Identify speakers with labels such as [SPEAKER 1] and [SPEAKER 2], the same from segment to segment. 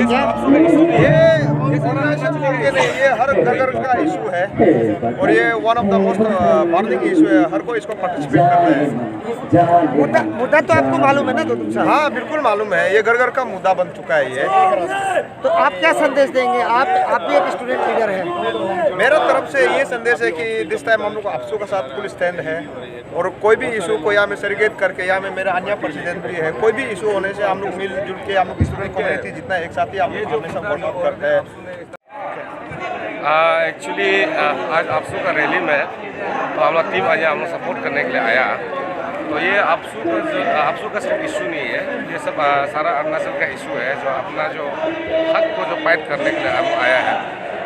[SPEAKER 1] है क्या?
[SPEAKER 2] ये हर घर का इशू है और ये one of the most burning issue है। हर कोई इसको पार्टिसिपेट करता है।
[SPEAKER 1] मुद्दा तो आपको मालूम है ना गौतम साहब?
[SPEAKER 2] हाँ बिल्कुल मालूम है, ये घर घर का मुद्दा बन चुका है ये।
[SPEAKER 1] तो आप क्या संदेश देंगे? आप भी एक स्टूडेंट लीडर हैं।
[SPEAKER 2] मेरा तरफ से ये संदेश है कि दिस टाइम हम लोग अफसू का साथ फुल स्टैंड है और कोई भी इशू को यहाँ में सेरिगेट करके यहाँ में मेरा अन्य प्रेसिडेंट भी है, कोई भी इशू होने से हम लोग मिलजुल के हम लोग स्टूडेंट कम्युनिटी जितना एक साथ ही हम लोग हमेशा वर्कआउट करते हैं।
[SPEAKER 3] एक्चुअली आज अफसू का रैली में तो हम लोग टीम आज हम लोग सपोर्ट करने के लिए आया। तो ये अफसू का सिर्फ इशू नहीं है, ये सब सारा अरुणाचल का इशू है जो अपना जो हक को जो फाइट करने के लिए हम आया है।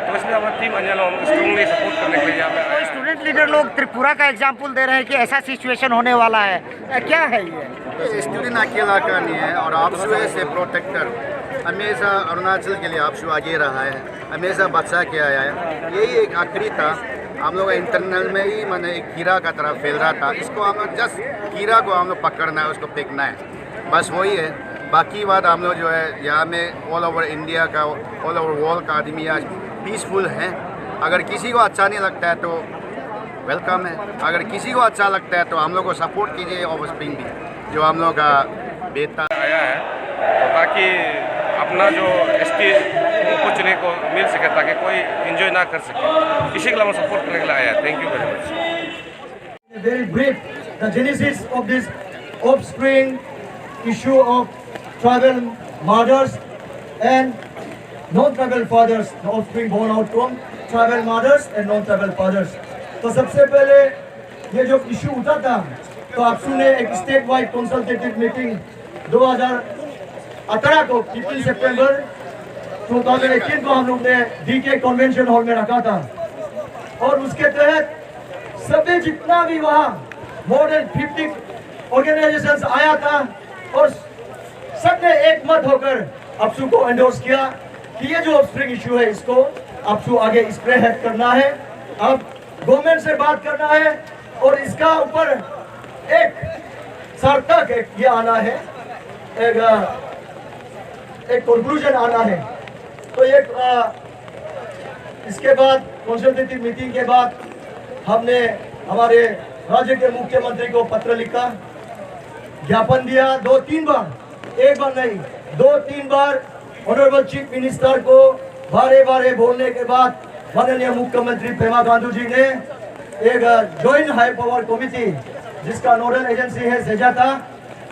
[SPEAKER 3] तो इसलिए हमारी टीम अंजल हम स्ट्रांगली सपोर्ट करने के लिए यहाँ पे आया है।
[SPEAKER 1] स्टूडेंट लीडर लोग त्रिपुरा का एग्जाम्पल दे रहे हैं कि ऐसा सिचुएशन होने वाला है, क्या है ये?
[SPEAKER 4] स्टूडेंट अकेला का नहीं है और अफसू से प्रोटेक्टर हमेशा अरुणाचल के लिए अफसू आगे रहा है, हमेशा बचा के आया है। यही एक आखिरी था, हम लोग इंटरनल में ही मैंने एक कीड़ा का तरह फैल रहा था, इसको हम लोग जस्ट कीड़ा को हम लोग पकड़ना है, उसको फेंकना है, बस वही है। बाकी बात हम लोग जो है यहाँ में ऑल ओवर इंडिया का ऑल ओवर वर्ल्ड का आदमी आज पीसफुल है। अगर किसी को अच्छा नहीं लगता है तो वेलकम है, अगर किसी को अच्छा लगता है तो हम लोग को सपोर्ट कीजिए। और स्प्रिंग भी जो हम लोग का बेटा
[SPEAKER 3] आया है तो ताकि अपना जो एसटी अपॉर्चुनिटी को मिल सके, ताकि कोई एंजॉय ना कर सके, इसी के लिए हम सपोर्ट करने के लिए आया है। Thank you very much.
[SPEAKER 5] Very brief, the genesis of this offspring issue of tribal mothers and non-tribal fathers, the offspring born out from tribal mothers and non-tribal fathers. तो सबसे पहले ये जो इशू उठा था तो अफसू ने एक स्टेट वाइड कंसल्टेटिव मीटिंग 2018 को 15 सितंबर 2018 को हम लोग ने डीके कन्वेंशन हॉल में रखा था और उसके तहत सभी जितना भी वहाँ मोर देन 50 ऑर्गेनाइजेशंस आया था और सबने एक मत होकर अफसू को एंडोर्स किया कि ये जो ऑफस्प्रिंग इशू है इसको अफसू आगे स्प्रेड करना है, अब गवर्नमेंट से बात करना है और इसका ऊपर एक सार्थक ये आना है, एक कंक्लूजन आना है। तो ये इसके बाद कंसल्टेटिव मीटिंग के बाद हमने हमारे राज्य के मुख्यमंत्री को पत्र लिखा, ज्ञापन दिया 2-3 बार, एक बार नहीं 2-3 बार ऑनरेबल चीफ मिनिस्टर को बारे बारे बोलने के बाद माननीय मुख्यमंत्री पेमा खांडू जी ने एक जॉइंट हाई पावर कमेटी जिसका नोडल एजेंसी है सेजाता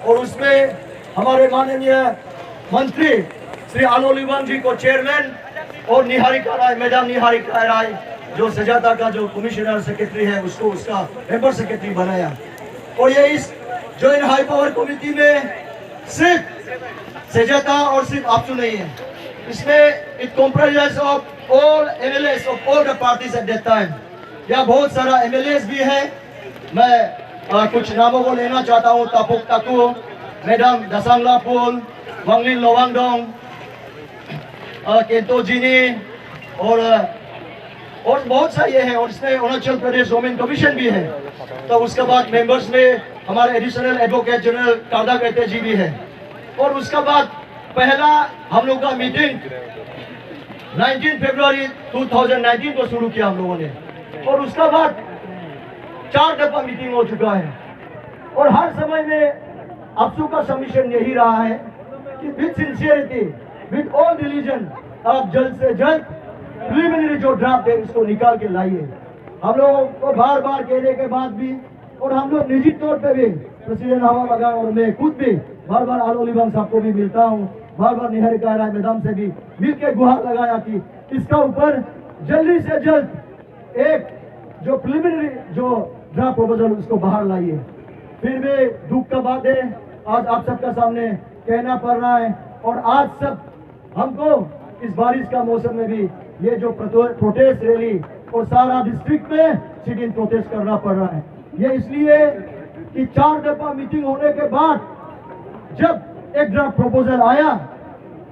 [SPEAKER 5] और उसमें हमारे माननीय मंत्री श्री आलो लिबांग जी को चेयरमैन और निहारिका राय, मैडम निहारिका राय जो सेजाता का जो कमिश्नर सेक्रेटरी है उसको उसका मेंबर सेक्रेटरी बनाया। और ये इस जॉइंट हाई पावर कमेटी में सिर्फ सेजाता और सिर्फ अफसू नहीं है, इसमें it comprises of all MLAs of all the parties at that time. यहाँ बहुत सारा एमएलएस भी है, मैं कुछ नामों को लेना चाहता हूँ, तापुक ताकू, मैडम दसांगला पुल, वांगलिन लोवांगडोंग, केंटो जिनी और बहुत सा ये है और इसमें अरुणाचल प्रदेश वुमेन कमीशन भी है। तो उसके बाद मेंबर्स में हमारे एडिशनल एडवोकेट जनरल कादा कहते जी भी है। और उसके बाद पहला हम लोग का मीटिंग 19 फरवरी 2019 को शुरू किया हम लोगों ने और उसका बाद 4 दफा मीटिंग हो चुका है और हर समय में अफसू का सबमिशन यही रहा है कि with sincerity with all religion आप जल्द से जल्द प्रिलिमिनरी जो ड्राफ्ट है उसको निकाल के लाइए। हम लोगों को बार बार कहने के बाद भी और हम लोग निजी तौर पे भी प्रेसिडेंट हवा लगा और मैं खुद भी बार बार आलो लिबांग साहब को भी मिलता हूँ, बार बार निहारिका राय मैडम से भी मिलकर गुहार लगाया कि इसका ऊपर जल्दी से जल्द एक जो प्रिलिमिनरी जो ड्राफ्ट प्रपोजल उसको बाहर लाइए। फिर भी दुख का बात है आज आप सबका सामने कहना पड़ रहा है और आज सब हमको इस बारिश का मौसम में भी ये जो प्रोटेस्ट रैली और सारा डिस्ट्रिक्ट में सिट इन प्रोटेस्ट करना पड़ रहा है। ये इसलिए कि 4 दफा मीटिंग होने के बाद जब एक ड्राफ्ट प्रपोजल आया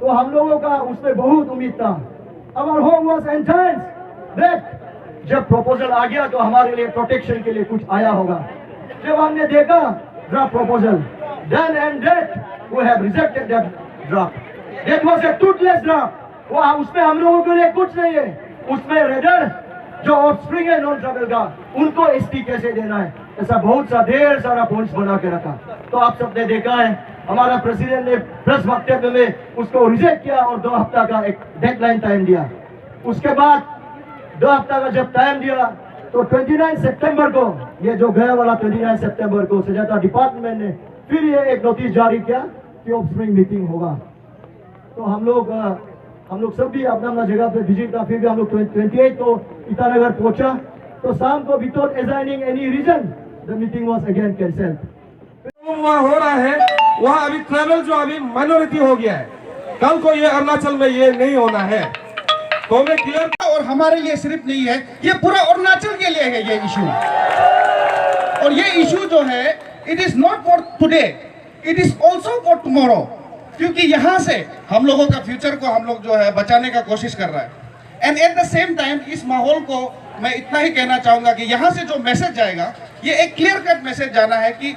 [SPEAKER 5] तो हम लोगों का उसमें बहुत उम्मीद था। Our home was enhanced that जब प्रपोजल आ गया तो हमारे लिए प्रोटेक्शन के लिए कुछ आया होगा। जब हमने देखा draft proposal then and that we have rejected that draft। That was a Toothless draft. वो उसमें हम लोगों के लिए कुछ नहीं है। उसमें रेडर जो ऑफस्प्रिंग है नॉन ट्राइबल का, उनको एसटी कैसे देना है, ऐसा बहुत सा ढेर सारा पॉइंट्स बना के रखा। तो आप सबने देखा है हमारा प्रेसिडेंट ने प्रेस वक्तव्य में उसको रिजेक्ट किया और 2 हफ्ता का एक डेडलाइन टाइम दिया। उसके बाद 2 हफ्ता का जब टाइम दिया तो 29 सितंबर को, ये जो गया वाला 29 सितंबर को सजाता डिपार्टमेंट ने फिर ये एक नोटिस जारी किया कि ऑफस्प्रिंग मीटिंग होगा। तो हम लोग सब भी अपना अपना जगह पे विजिट था। फिर भी हम लोग 28 को ईटानगर पहुंचा तो शाम को without assigning any reason the meeting was again cancelled.
[SPEAKER 6] वहाँ हो रहा है, वहाँ अभी ट्रेवल जो अभी माइनॉरिटी हो गया है, कल को ये अरुणाचल में ये नहीं होना है। तो मैं क्लियर,
[SPEAKER 7] और हमारे लिए सिर्फ नहीं है, ये पूरा अरुणाचल के लिए है ये इशू। और ये इशू जो है it is not for today, it is also for tomorrow, क्योंकि यहाँ से हम लोगों का फ्यूचर को हम लोग जो है बचाने का कोशिश कर रहा है। And at the same time इस माहौल को मैं इतना ही कहना चाहूंगा कि यहाँ से जो मैसेज जाएगा ये एक क्लियर कट मैसेज जाना है कि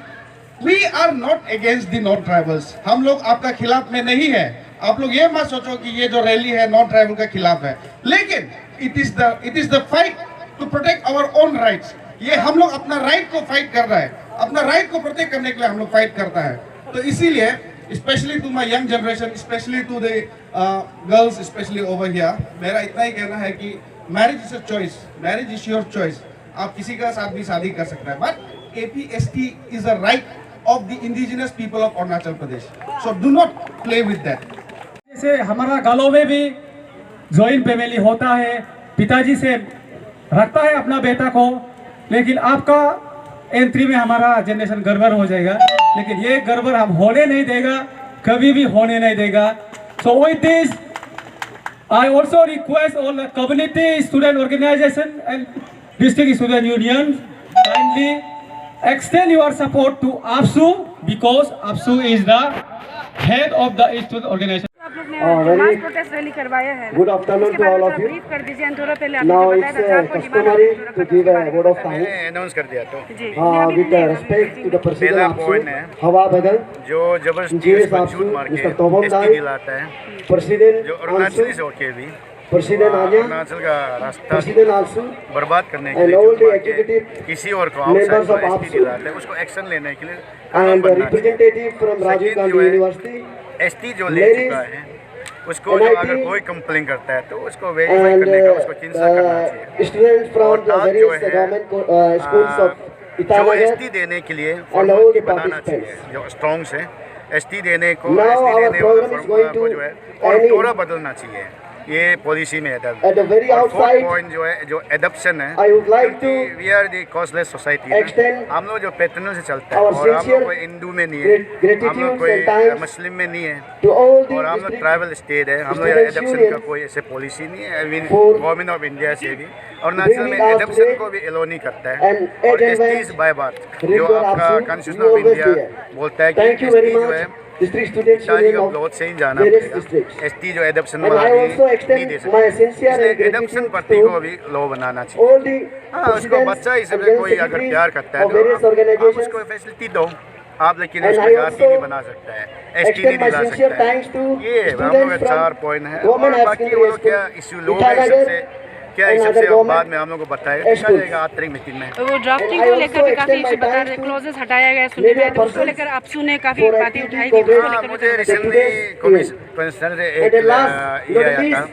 [SPEAKER 7] we are not against the non tribals. हम लोग आपका खिलाफ में नहीं है। आप लोग ये मत सोचो कि ये जो रैली है नॉन ट्राइबल का खिलाफ है, लेकिन it is the fight to protect our own rights. ये हम लोग अपना राइट को फाइट कर रहा है, अपना राइट को प्रोटेक्ट करने के लिए हम लोग फाइट करता है। तो इसीलिए specially to my young generation, specially to the girls specially over here, मेरा इतना ही कहना है कि marriage is a choice, marriage is your choice. आप किसी का साथ भी शादी कर सकते हैं, but APST is a right of the indigenous people of Arunachal Pradesh, so do not play with that.
[SPEAKER 8] जैसे हमारा गालों में भी जॉइंट फैमिली होता है, पिताजी से रखता है अपना बेटा को, लेकिन आपका एंट्री में हमारा जनरेशन गड़बड़ हो जाएगा, लेकिन ये गड़बड़ हम होने नहीं देगा, कभी भी होने नहीं देगा। So with this I also request all the community student organisation and district student union kindly extend your support to APSU because APSU is the head of the student organization.
[SPEAKER 9] आप लोग ने मास प्रोटेस्ट रैली करवाया है।
[SPEAKER 5] Good afternoon to all of you.
[SPEAKER 9] Brief कर दीजिए थोड़ा पहले
[SPEAKER 5] Now
[SPEAKER 9] आपने
[SPEAKER 5] it's
[SPEAKER 9] बताया था
[SPEAKER 5] customary to give a word of thanks.
[SPEAKER 4] Announce कर दिया तो
[SPEAKER 5] With respect to the president
[SPEAKER 4] पहला
[SPEAKER 5] APSU,
[SPEAKER 4] point है
[SPEAKER 5] हवा बदल,
[SPEAKER 4] जो जबरदस्ती
[SPEAKER 5] GS
[SPEAKER 4] उसको
[SPEAKER 5] APSU,
[SPEAKER 4] झूठ मार के
[SPEAKER 5] Mr. Tobam
[SPEAKER 4] एसटी
[SPEAKER 5] Dai,
[SPEAKER 4] दिलाता है,
[SPEAKER 5] President
[SPEAKER 4] जो अरुणाचली
[SPEAKER 5] APSU,
[SPEAKER 4] होके भी
[SPEAKER 5] President Anya,
[SPEAKER 4] अरुणाचल का रास्ता
[SPEAKER 5] President APSU,
[SPEAKER 4] बर्बाद करने के
[SPEAKER 5] and
[SPEAKER 4] लिए
[SPEAKER 5] all
[SPEAKER 4] झूठ
[SPEAKER 5] the
[SPEAKER 4] मार के
[SPEAKER 5] executive
[SPEAKER 4] किसी और को
[SPEAKER 5] members
[SPEAKER 4] outside
[SPEAKER 5] of
[SPEAKER 4] ST
[SPEAKER 5] APSU
[SPEAKER 4] दिलाता है, उसको एक्शन लेने के लिए कानून
[SPEAKER 5] and the
[SPEAKER 4] बनना चाहिए।
[SPEAKER 5] representative from Rajiv
[SPEAKER 4] Second
[SPEAKER 5] Gandhi
[SPEAKER 4] जो है,
[SPEAKER 5] University
[SPEAKER 4] एसटी जो ले
[SPEAKER 5] ladies,
[SPEAKER 4] चुका है उसको जो
[SPEAKER 5] NIT,
[SPEAKER 4] अगर कोई कंप्लेन करता है तो उसको वेरीफाई
[SPEAKER 5] and
[SPEAKER 4] करने का उसको चिंता करना चाहिए।
[SPEAKER 5] students from
[SPEAKER 4] और
[SPEAKER 5] the
[SPEAKER 4] आज जो
[SPEAKER 5] various
[SPEAKER 4] है,
[SPEAKER 5] government schools of
[SPEAKER 4] जो
[SPEAKER 5] Itanagar
[SPEAKER 4] एसटी देने के लिए
[SPEAKER 5] and all
[SPEAKER 4] फॉर्मेलिटी
[SPEAKER 5] the
[SPEAKER 4] बनाना चाहिए,
[SPEAKER 5] participants.
[SPEAKER 4] जो स्ट्रॉन्ग से एसटी देने को
[SPEAKER 5] Now
[SPEAKER 4] एसटी
[SPEAKER 5] our
[SPEAKER 4] देने
[SPEAKER 5] program is
[SPEAKER 4] वाला
[SPEAKER 5] going
[SPEAKER 4] को
[SPEAKER 5] to
[SPEAKER 4] जो है और
[SPEAKER 5] end in-
[SPEAKER 4] थोड़ा बदलना चाहिए, ये पॉलिसी में है।
[SPEAKER 5] At the very outside,
[SPEAKER 4] point जो है जो एडप्शन है,
[SPEAKER 5] I would like to
[SPEAKER 4] we are the casteless society,
[SPEAKER 5] extend
[SPEAKER 4] हम लोग जो पैटर्न से चलता है
[SPEAKER 5] our
[SPEAKER 4] और हम
[SPEAKER 5] sincere
[SPEAKER 4] लोग कोई हिंदू में नहीं है,
[SPEAKER 5] gratitude
[SPEAKER 4] हम लोग
[SPEAKER 5] and
[SPEAKER 4] कोई
[SPEAKER 5] thanks
[SPEAKER 4] मुस्लिम में नहीं है,
[SPEAKER 5] to all the
[SPEAKER 4] और हम लोग
[SPEAKER 5] district
[SPEAKER 4] ट्राइबल स्टेट है, हम लोग
[SPEAKER 5] students
[SPEAKER 4] एडप्शन
[SPEAKER 5] union
[SPEAKER 4] का कोई ऐसे पॉलिसी नहीं है।
[SPEAKER 5] for
[SPEAKER 4] गवर्नमेंट ऑफ इंडिया से भी अरुणाचल में
[SPEAKER 5] bringing us
[SPEAKER 4] एडप्शन
[SPEAKER 5] today
[SPEAKER 4] को भी एलो नहीं करता है,
[SPEAKER 5] and
[SPEAKER 4] और
[SPEAKER 5] as and when
[SPEAKER 4] ST by बात जो
[SPEAKER 5] River
[SPEAKER 4] आपका
[SPEAKER 5] APSU,
[SPEAKER 4] constitution
[SPEAKER 5] you
[SPEAKER 4] of
[SPEAKER 5] always
[SPEAKER 4] India
[SPEAKER 5] be here.
[SPEAKER 4] बोलता है कि
[SPEAKER 5] Thank you very
[SPEAKER 4] एसटी जो
[SPEAKER 5] much,
[SPEAKER 4] है
[SPEAKER 5] district students
[SPEAKER 4] शादी
[SPEAKER 5] union
[SPEAKER 4] का
[SPEAKER 5] of
[SPEAKER 4] बहुत सही जाना
[SPEAKER 5] various
[SPEAKER 4] पड़ेगा,
[SPEAKER 5] districts.
[SPEAKER 4] एसटी जो एडप्शन
[SPEAKER 5] And
[SPEAKER 4] वाला
[SPEAKER 5] I
[SPEAKER 4] भी
[SPEAKER 5] also
[SPEAKER 4] नहीं
[SPEAKER 5] extend
[SPEAKER 4] दे
[SPEAKER 5] my
[SPEAKER 4] सकते,
[SPEAKER 5] sincere and
[SPEAKER 4] इसलिए एडप्शन
[SPEAKER 5] gratitude
[SPEAKER 4] पार्टी
[SPEAKER 5] to
[SPEAKER 4] को भी लो बनाना चाहिए।
[SPEAKER 5] all the
[SPEAKER 4] हाँ, उसको
[SPEAKER 5] presidents
[SPEAKER 4] बच्चा
[SPEAKER 5] and
[SPEAKER 4] इससे
[SPEAKER 5] general
[SPEAKER 4] कोई अगर
[SPEAKER 5] secretaries
[SPEAKER 4] प्यार करता है
[SPEAKER 5] of
[SPEAKER 4] तो
[SPEAKER 5] various
[SPEAKER 4] आप
[SPEAKER 5] organizations.
[SPEAKER 4] उसको फैसिलिटी दो, आप लेकिन
[SPEAKER 5] And
[SPEAKER 4] उसको
[SPEAKER 5] I
[SPEAKER 4] जाति
[SPEAKER 5] also
[SPEAKER 4] नहीं बना सकता है, एसटी नहीं
[SPEAKER 5] extend my
[SPEAKER 4] दिला
[SPEAKER 5] sincere
[SPEAKER 4] सकता है।
[SPEAKER 5] thanks to
[SPEAKER 4] ये हम लोग
[SPEAKER 5] students
[SPEAKER 4] का 4
[SPEAKER 5] from
[SPEAKER 4] पॉइंट है,
[SPEAKER 5] Government
[SPEAKER 4] और
[SPEAKER 5] High
[SPEAKER 4] बाकी
[SPEAKER 5] Secondary
[SPEAKER 4] वो लोग क्या
[SPEAKER 5] School,
[SPEAKER 4] इश्यू लोग हैं,
[SPEAKER 5] Itanagar,
[SPEAKER 4] सबसे क्या
[SPEAKER 5] and
[SPEAKER 4] इस
[SPEAKER 5] other
[SPEAKER 4] सबसे
[SPEAKER 5] government
[SPEAKER 4] बाद में हम लोग को बताएगा, देखा
[SPEAKER 5] schools.
[SPEAKER 4] जाएगा आतरिक मीटिंग में।
[SPEAKER 9] वो ड्राफ्टिंग
[SPEAKER 5] And I
[SPEAKER 9] को लेकर
[SPEAKER 5] also
[SPEAKER 9] भी काफी
[SPEAKER 5] extend my
[SPEAKER 9] इशू बता
[SPEAKER 5] thanks
[SPEAKER 9] रहे,
[SPEAKER 5] to
[SPEAKER 9] क्लॉजेस हटाया गया सुनने में आया, तो उसको लेकर APSU ने काफी
[SPEAKER 5] for
[SPEAKER 9] बातें
[SPEAKER 5] activity
[SPEAKER 9] उठाई थी, उसको
[SPEAKER 5] coverage.
[SPEAKER 9] लेकर
[SPEAKER 4] मुझे
[SPEAKER 9] भी
[SPEAKER 4] रिसेंटली कमिश्नर से
[SPEAKER 5] At the last,
[SPEAKER 4] एक
[SPEAKER 5] not
[SPEAKER 4] ये आया
[SPEAKER 5] least,
[SPEAKER 4] था,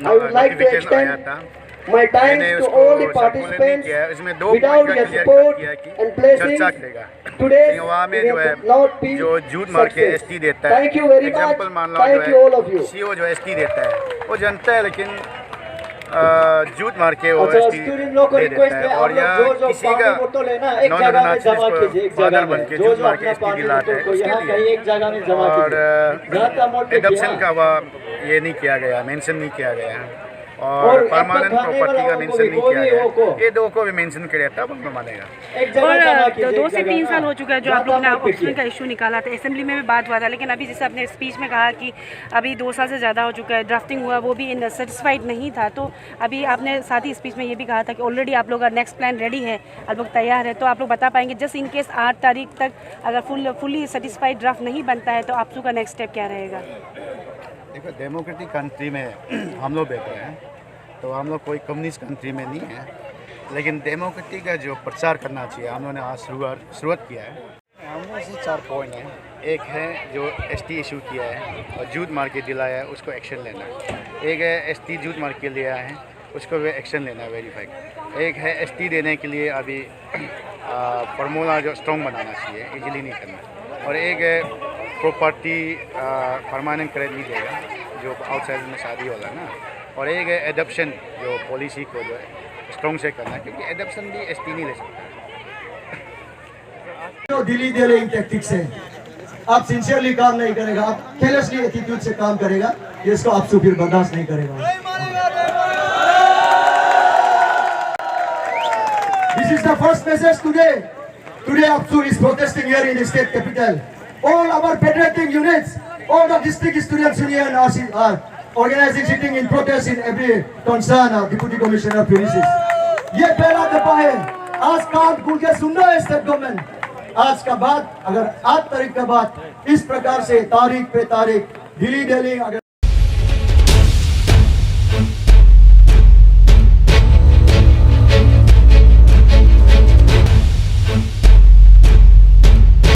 [SPEAKER 5] I would like to
[SPEAKER 4] notification आया
[SPEAKER 5] extend
[SPEAKER 4] था,
[SPEAKER 5] my thanks
[SPEAKER 4] मैंने
[SPEAKER 5] to
[SPEAKER 4] उसको
[SPEAKER 5] all the
[SPEAKER 4] सर्कुलेट नहीं
[SPEAKER 5] participants
[SPEAKER 4] किया है, इसमें 2
[SPEAKER 5] without
[SPEAKER 4] पॉइंट का
[SPEAKER 5] your
[SPEAKER 4] क्लियर
[SPEAKER 5] support
[SPEAKER 4] किया कि
[SPEAKER 5] and blessings.
[SPEAKER 4] चर्चा करेगा।
[SPEAKER 5] Today
[SPEAKER 4] लेकिन वहाँ में
[SPEAKER 5] we
[SPEAKER 4] जो है
[SPEAKER 5] could not be
[SPEAKER 4] जो झूठ मार के
[SPEAKER 5] success.
[SPEAKER 4] एसटी देता है,
[SPEAKER 5] Thank you very much.
[SPEAKER 4] Example मान लो
[SPEAKER 5] Thank
[SPEAKER 4] जो
[SPEAKER 5] you all of you.
[SPEAKER 4] है सीओ जो एसटी देता है वो जनता है, लेकिन झूठ मार के वो
[SPEAKER 5] अच्छा,
[SPEAKER 4] एसटी
[SPEAKER 5] student लोग को
[SPEAKER 4] दे
[SPEAKER 5] request
[SPEAKER 4] देता
[SPEAKER 5] है,
[SPEAKER 4] है, और
[SPEAKER 5] आप लोग
[SPEAKER 4] या
[SPEAKER 5] जो
[SPEAKER 4] किसी का
[SPEAKER 5] पानी बोतल है ना, एक
[SPEAKER 4] नॉन
[SPEAKER 5] जगह में जमा
[SPEAKER 4] अरुणाचली
[SPEAKER 5] कीजिए, एक
[SPEAKER 4] फादर
[SPEAKER 5] जगह
[SPEAKER 4] बन
[SPEAKER 5] में
[SPEAKER 4] के
[SPEAKER 5] जो
[SPEAKER 4] झूठ
[SPEAKER 5] जो
[SPEAKER 4] मार के
[SPEAKER 5] अपना
[SPEAKER 4] एसटी
[SPEAKER 5] पानी
[SPEAKER 4] दिलाता है,
[SPEAKER 5] बोतल को
[SPEAKER 4] उसके
[SPEAKER 5] यहाँ
[SPEAKER 4] लिए।
[SPEAKER 5] कहीं एक जगह में जमा
[SPEAKER 4] और
[SPEAKER 5] कीजिए, जहाँ तक मोड़ पे
[SPEAKER 4] एडप्शन
[SPEAKER 5] किया।
[SPEAKER 4] का वह ये नहीं किया गया, मेंशन नहीं किया गया,
[SPEAKER 5] और
[SPEAKER 4] और परमानेंट
[SPEAKER 5] खाने
[SPEAKER 4] प्रॉपर्टी
[SPEAKER 5] वाला
[SPEAKER 4] का
[SPEAKER 5] को
[SPEAKER 4] मेंशन
[SPEAKER 5] भी,
[SPEAKER 4] नहीं
[SPEAKER 5] को
[SPEAKER 4] किया
[SPEAKER 5] भी,
[SPEAKER 4] गया,
[SPEAKER 5] वो को।
[SPEAKER 4] ये 2 को भी मेंशन किया तब हम मानेगा।
[SPEAKER 5] एक जगह जमा
[SPEAKER 9] और
[SPEAKER 5] कीजिए,
[SPEAKER 9] 2
[SPEAKER 5] एक
[SPEAKER 9] से
[SPEAKER 5] जगह
[SPEAKER 9] 3 साल
[SPEAKER 5] में।
[SPEAKER 9] हो चुका है जो
[SPEAKER 5] जहाँ
[SPEAKER 9] आप लोग ने
[SPEAKER 5] तक मोड़ पे
[SPEAKER 9] ऑप्शन का इशू निकाला था, असेंबली में भी बात हुआ था, लेकिन अभी जैसे आपने स्पीच में कहा कि अभी 2 साल से ज़्यादा हो चुका है, ड्राफ्टिंग हुआ वो भी इन सेटिस्फाइड नहीं था, तो अभी आपने साथ ही स्पीच में ये भी कहा था कि ऑलरेडी आप लोग का नेक्स्ट प्लान रेडी है, आप लोग तैयार है, तो आप लोग बता पाएंगे जस्ट इन केस 8 तारीख तक अगर फुली सेटिस्फाइड ड्राफ्ट नहीं बनता है तो APSU का नेक्स्ट स्टेप क्या रहेगा?
[SPEAKER 4] देखो डेमोक्रेटिक कंट्री में हम लोग बैठे हैं, तो हम लोग कोई कम्युनिस्ट कंट्री में नहीं है, लेकिन डेमोक्रेटिक का जो प्रचार करना चाहिए हम लोगों ने आज शुरुआत किया है। हम लोग से 4 पॉइंट हैं। एक है जो ST इशू किया है और जूट मार के दिलाया है, उसको एक्शन लेना है। एक है ST जूट मार के लिया है, उसको भी एक्शन लेना है, वेरीफाई। एक है ST देने के लिए अभी फॉर्मूला जो स्ट्रॉन्ग बनाना चाहिए, इजीली नहीं करना। और एक है प्रॉपर्टी परमानेंट क्रेडिट नहीं देगा, जो आउटसाइड में शादी होला ना। और एक है एडप्शन, जो पॉलिसी को जो है स्ट्रॉन्ग से करना, क्योंकि एडप्शन भी ST नहीं ले सकता।
[SPEAKER 5] जो दिल्ली डेलिंग टैक्टिक्स है, आप सिंसियरली काम नहीं करेगा, आप केयरलेसली एटीट्यूड से काम करेगा, ये इसको आप फिर बर्दाश्त नहीं करेगा। This is the first message today. Today APSU is protesting here in the state capital. All our patriotic units, all the district students union are organizing sitting in protest in every concern of Deputy Commissioner of Police. ये पहला दफा है, आज कान खुल के सुनना है state government. आज का बाद, अगर 8 तारीख के बाद इस प्रकार से तारीख पे तारीख दिल्ली अगर